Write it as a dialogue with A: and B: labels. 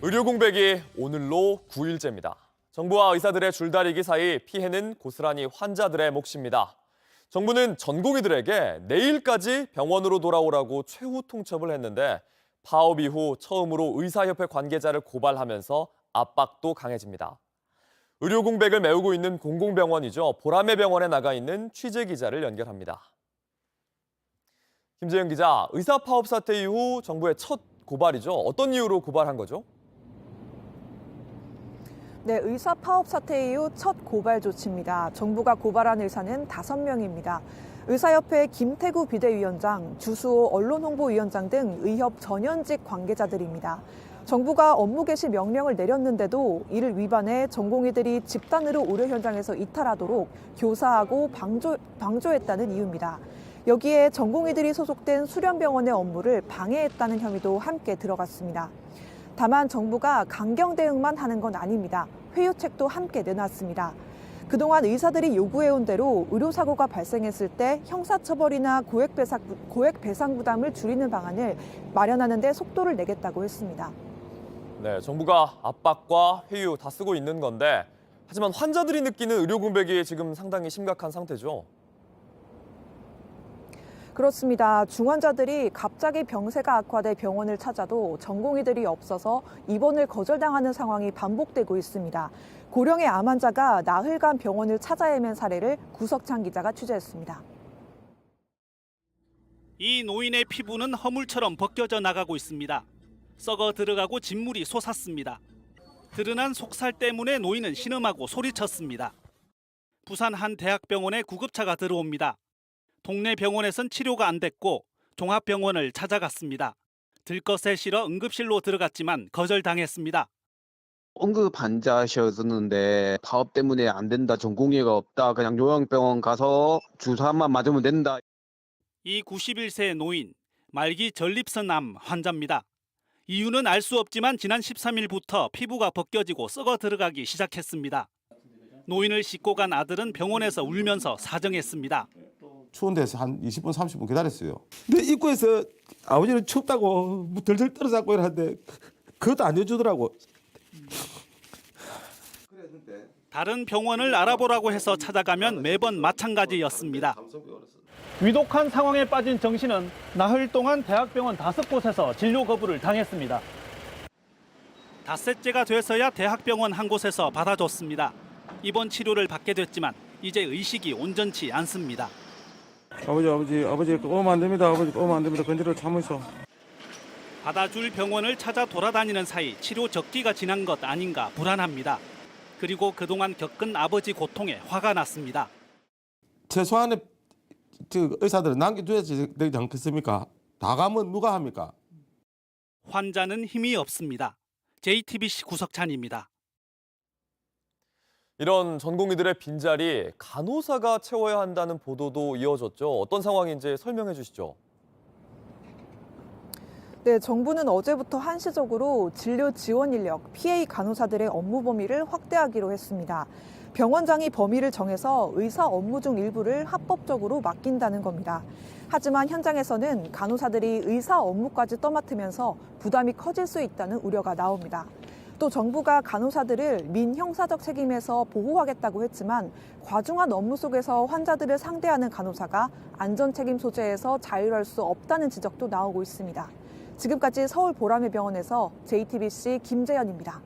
A: 의료 공백이 오늘로 9일째입니다. 정부와 의사들의 줄다리기 사이 피해는 고스란히 환자들의 몫입니다. 정부는 전공의들에게 내일까지 병원으로 돌아오라고 최후 통첩을 했는데 파업 이후 처음으로 의사협회 관계자를 고발하면서 압박도 강해집니다. 의료 공백을 메우고 있는 공공병원이죠. 보라매 병원에 나가 있는 취재기자를 연결합니다. 김재영 기자, 의사 파업 사태 이후 정부의 첫 고발이죠. 어떤 이유로 고발한 거죠?
B: 네, 의사 파업 사태 이후 첫 고발 조치입니다. 정부가 고발한 의사는 5명입니다. 의사협회 김태구 비대위원장, 주수호 언론홍보위원장 등 의협 전현직 관계자들입니다. 정부가 업무 개시 명령을 내렸는데도 이를 위반해 전공의들이 집단으로 의료 현장에서 이탈하도록 교사하고 방조했다는 이유입니다. 여기에 전공의들이 소속된 수련병원의 업무를 방해했다는 혐의도 함께 들어갔습니다. 다만 정부가 강경 대응만 하는 건 아닙니다. 회유책도 함께 내놨습니다. 그동안 의사들이 요구해온 대로 의료사고가 발생했을 때 형사처벌이나 고액배상 부담을 줄이는 방안을 마련하는 데 속도를 내겠다고 했습니다.
A: 네, 정부가 압박과 회유 다 쓰고 있는 건데 하지만 환자들이 느끼는 의료 공백이 지금 상당히 심각한 상태죠.
B: 그렇습니다. 중환자들이 갑자기 병세가 악화돼 병원을 찾아도 전공의들이 없어서 입원을 거절당하는 상황이 반복되고 있습니다. 고령의 암 환자가 나흘간 병원을 찾아 헤맨 사례를 구석찬 기자가 취재했습니다.
C: 이 노인의 피부는 허물처럼 벗겨져 나가고 있습니다. 썩어 들어가고 진물이 솟았습니다. 드러난 속살 때문에 노인은 신음하고 소리쳤습니다. 부산 한 대학병원에 구급차가 들어옵니다. 동네 병원에선 치료가 안 됐고 종합병원을 찾아갔습니다. 들것에 실어 응급실로 들어갔지만 거절당했습니다.
D: 응급 환자셨었는데 파업 때문에 안 된다, 전공의가 없다, 그냥 요양병원 가서 주사만 맞으면 된다.
C: 이 91세 노인, 말기 전립선 암 환자입니다. 이유는 알 수 없지만 지난 13일부터 피부가 벗겨지고 썩어 들어가기 시작했습니다. 노인을 싣고 간 아들은 병원에서 울면서 사정했습니다.
E: 추운 데서 한 20분, 30분 기다렸어요. 근데 입구에서 아버지는 춥다고 뭐 덜덜 떨어잡고 이러는데 그것도 안 해주더라고.
C: 다른 병원을 알아보라고 해서 찾아가면 매번 마찬가지였습니다.
F: 위독한 상황에 빠진 정 씨는 나흘 동안 대학병원 5곳에서 진료 거부를 당했습니다.
C: 닷새째가 돼서야 대학병원 한 곳에서 받아줬습니다. 입원 치료를 받게 됐지만 이제 의식이 온전치 않습니다.
E: 아버지 오면 안 됩니다. 아버지 오면 안 됩니다. 건드려 참으셔.
C: 받아줄 병원을 찾아 돌아다니는 사이 치료 적기가 지난 것 아닌가 불안합니다. 그리고 그동안 겪은 아버지 고통에 화가 났습니다.
E: 최소한의 의사들은 남겨줘야지 되지 않겠습니까? 다 가면 누가 합니까?
C: 환자는 힘이 없습니다. JTBC 구석찬입니다.
A: 이런 전공의들의 빈자리 간호사가 채워야 한다는 보도도 이어졌죠. 어떤 상황인지 설명해 주시죠.
B: 네, 정부는 어제부터 한시적으로 진료 지원 인력, PA 간호사들의 업무 범위를 확대하기로 했습니다. 병원장이 범위를 정해서 의사 업무 중 일부를 합법적으로 맡긴다는 겁니다. 하지만 현장에서는 간호사들이 의사 업무까지 떠맡으면서 부담이 커질 수 있다는 우려가 나옵니다. 또 정부가 간호사들을 민형사적 책임에서 보호하겠다고 했지만 과중한 업무 속에서 환자들을 상대하는 간호사가 안전책임 소재에서 자율할 수 없다는 지적도 나오고 있습니다. 지금까지 서울 보라매병원에서 JTBC 김재현입니다.